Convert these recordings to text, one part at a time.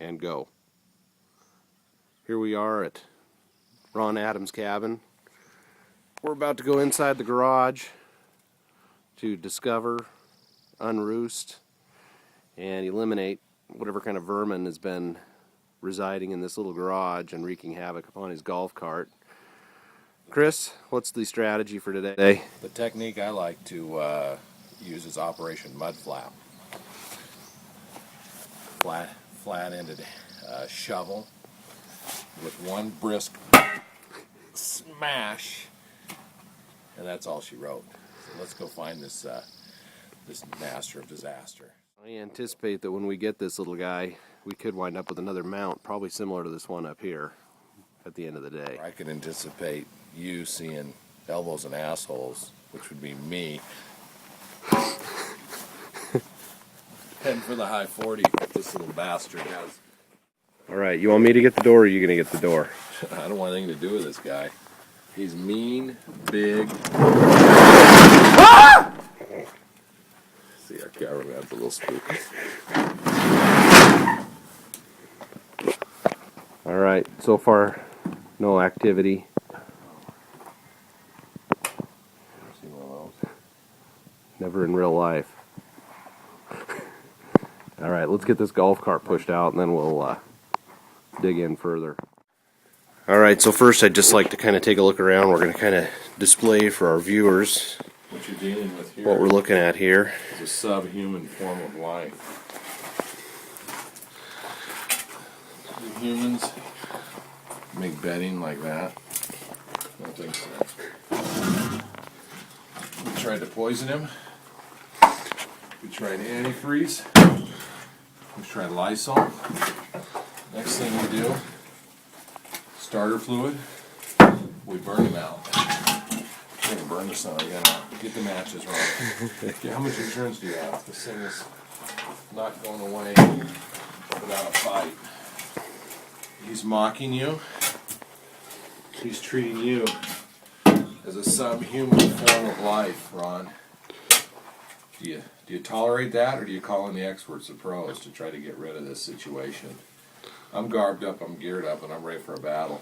and go. Here we are at Ron Adams' cabin. We're about to go inside the garage to discover, unroost, and eliminate whatever kind of vermin has been residing in this little garage and wreaking havoc upon his golf cart. Chris, what's the strategy for today? The technique I like to use is Operation Mud Flap. Flat-ended shovel with one brisk smash, and that's all she wrote. So let's go find this master of disaster. I anticipate that when we get this little guy, we could wind up with another mount, probably similar to this one up here at the end of the day. I can anticipate you seeing elbows and assholes, which would be me, heading for the high 40 this little bastard has. All right, you want me to get the door, or are you going to get the door? I don't want anything to do with this guy. He's mean, big. See, our cameraman's a little spooky. All right, so far, no activity. Seen one of those? Never in real life. All right, let's get this golf cart pushed out, and then we'll dig in further. All right, so first I'd just like to kind of take a look around. We're going to kind of display for our viewers What you're dealing with here what we're looking at here. is a subhuman form of life. Do humans make bedding like that? I don't think so. We tried to poison him. We tried antifreeze. We tried Lysol. Next thing we do, starter fluid, we burn him out. We're gonna burn this out again. Get the matches right. Okay, how much insurance do you have? This thing is not going away without a fight. He's mocking you. He's treating you as a subhuman form of life, Ron. Do you tolerate that, or do you call in the experts, the pros, to try to get rid of this situation? I'm garbed up, I'm geared up, and I'm ready for a battle.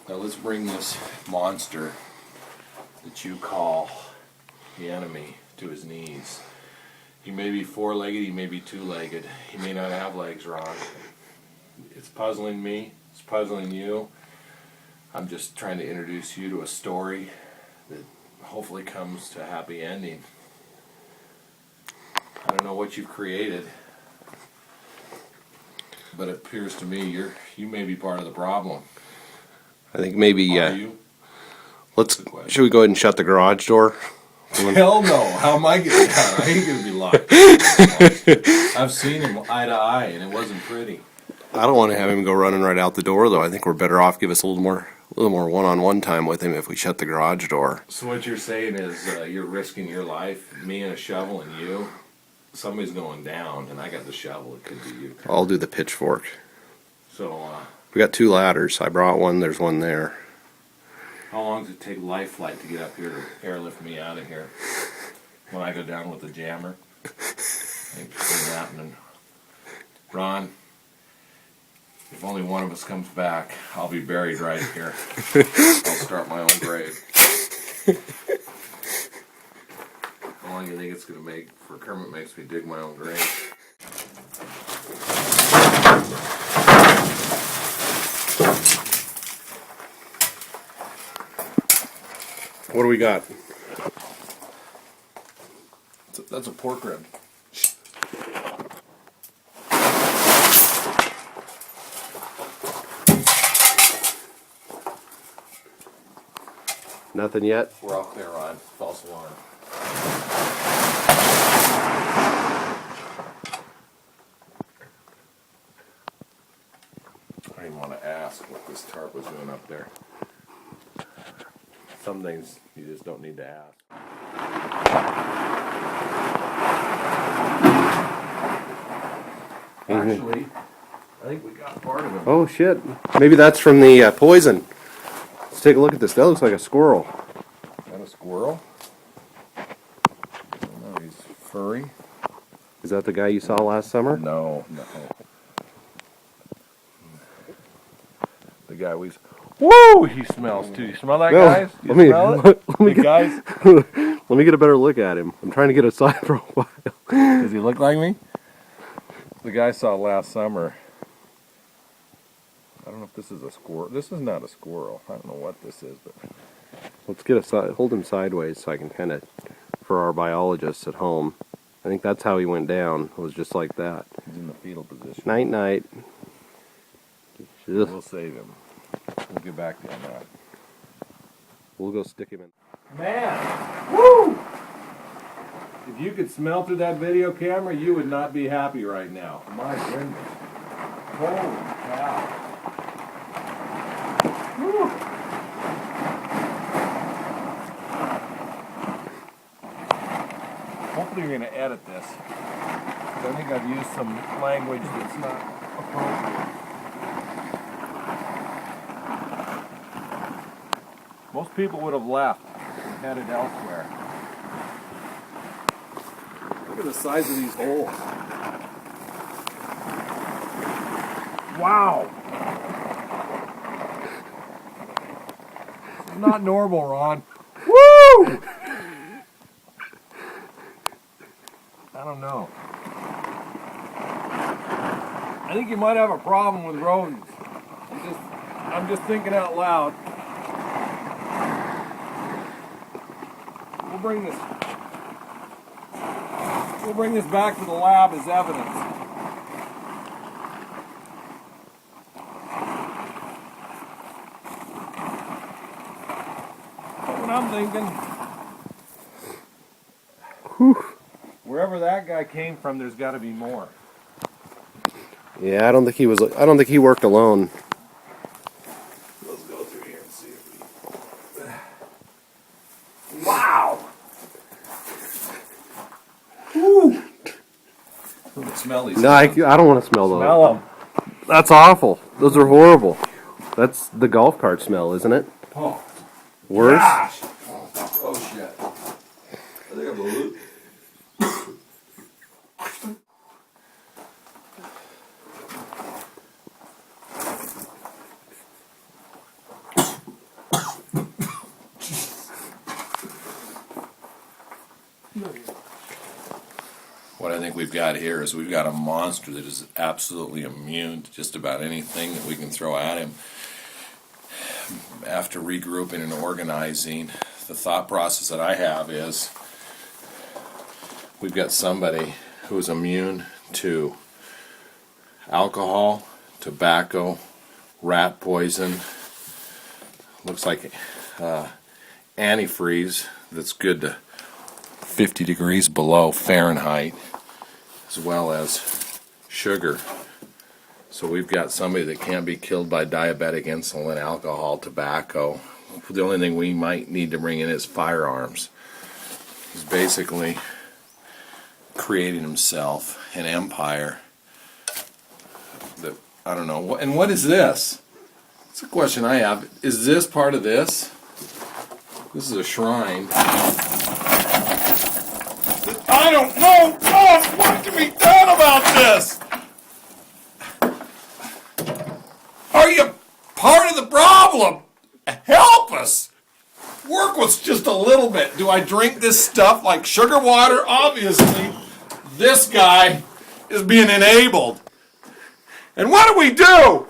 Now let's bring this monster that you call the enemy to his knees. He may be four-legged, he may be two-legged. He may not have legs, Ron. It's puzzling me, it's puzzling you. I'm just trying to introduce you to a story that hopefully comes to a happy ending. I don't know what you've created, but it appears to me you may be part of the problem. I think maybe Are you? should we go ahead and shut the garage door? Hell no! How am I getting out? I ain't gonna be locked. I've seen him eye to eye, and it wasn't pretty. I don't want to have him go running right out the door, though. I think we're better off give us a little more one-on-one time with him if we shut the garage door. So what you're saying is you're risking your life, me and a shovel and you. Somebody's going down, and I got the shovel. It could be you. I'll do the pitchfork. So We got two ladders. I brought one. There's one there. how long does it take life flight to get up here to airlift me out of here? When I go down with the jammer? Ain't happening. Ron, if only one of us comes back, I'll be buried right here. I'll start my own grave. How long do you think it's going to make for Kermit makes me dig my own grave? What do we got? That's a pork rib. Nothing yet? We're off there, Ron. False alarm. I didn't want to ask what this tarp was doing up there. Some things you just don't need to ask. Actually, I think we got part of him. Oh, shit. Maybe that's from the poison. Let's take a look at this. That looks like a squirrel. Is that a squirrel? I don't know. He's furry. Is that the guy you saw last summer? No. guy. Woo! He smells too. You smell that, No, guys? You let me- smell it? let me Hey, get- guys, Let me get a better look at him. I'm trying to get a side profile. does he look like me? The guy I saw last summer. I don't know if this is a squirrel. This is not a squirrel. I don't know what this is, but Let's get a side. Hold him sideways so I can kind of, for our biologists at home. I think that's how he went down. It was just like that. he's in the fetal position. Night, night. Ugh. We'll save him. We'll get back to you on that. We'll go stick him in. Man, woo! If you could smell through that video camera, you would not be happy right now. My goodness. Holy cow. Woo! Hopefully you're going to edit this. 'Cause I think I've used some language that's not appropriate. Most people would have left and headed elsewhere. Look at the size of these holes. Wow. This is not normal, Ron. Woo! I don't know. I think you might have a problem with rodents. I'm just thinking out loud. We'll bring this back to the lab as evidence. That's what I'm thinking. Wherever that guy came from, there's got to be more. Yeah, I don't think he worked alone. Let's go through here and see if we... Wow! Woo! Smell these. No, I don't want to smell those. Smell them. That's awful. Those are horrible. That's the golf cart smell, isn't it? Oh, Worse? gosh! Oh shit. I think I blew it. What I think we've got here is we've got a monster that is absolutely immune to just about anything that we can throw at him. After regrouping and organizing, the thought process that I have is we've got somebody who is immune to alcohol, tobacco, rat poison, looks like antifreeze that's good to 50 degrees below Fahrenheit, as well as sugar. So we've got somebody that can't be killed by diabetic insulin, alcohol, tobacco. The only thing we might need to bring in is firearms. He's basically creating himself an empire that, I don't know, and what is this? It's a question I have. Is this part of this? This is a shrine. I don't know! God, what can be done about this? Are you part of the problem? Help us! Work with just a little bit. Do I drink this stuff like sugar water? Obviously, this guy is being enabled. And what do we do?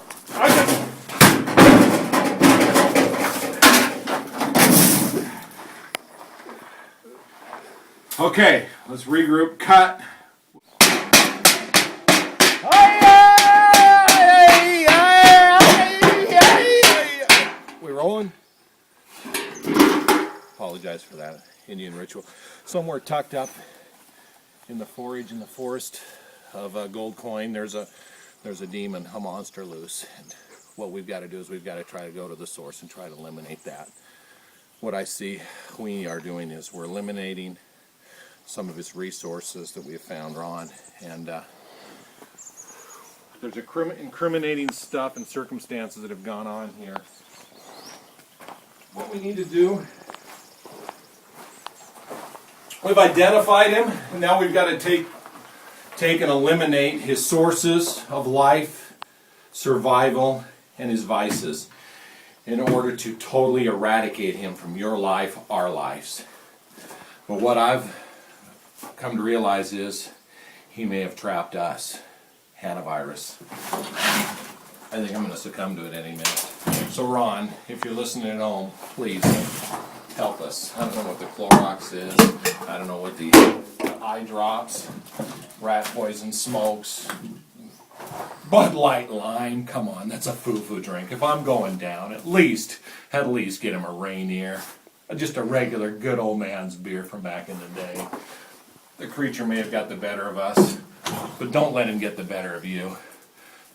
Okay, let's regroup. Cut. We rolling? Apologize for that Indian ritual. Somewhere tucked up in the forage in the forest of Gold Coin, there's a demon, a monster loose. And what we've got to do is we've got to try to go to the source and try to eliminate that. What I see we are doing is we're eliminating some of his resources that we have found, Ron, and there's incriminating stuff and circumstances that have gone on here. What we need to do, we've identified him, and now we've got to take and eliminate his sources of life, survival, and his vices. in order to totally eradicate him from your life, our lives. But what I've come to realize is he may have trapped us. Hannavirus. I think I'm going to succumb to it any minute. So Ron, if you're listening at home, please help us. I don't know what the Clorox is. I don't know what the eye drops, rat poison, smokes, Bud Light Lime. Come on, that's a foo-foo drink. If I'm going down, at least get him a Rainier. Just a regular good old man's beer from back in the day. The creature may have got the better of us, but don't let him get the better of you.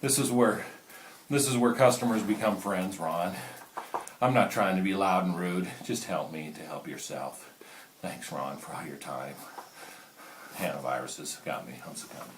This is where customers become friends, Ron. I'm not trying to be loud and rude. Just help me to help yourself. Thanks, Ron, for all your time. Hannavirus has got me. I'm succumbing.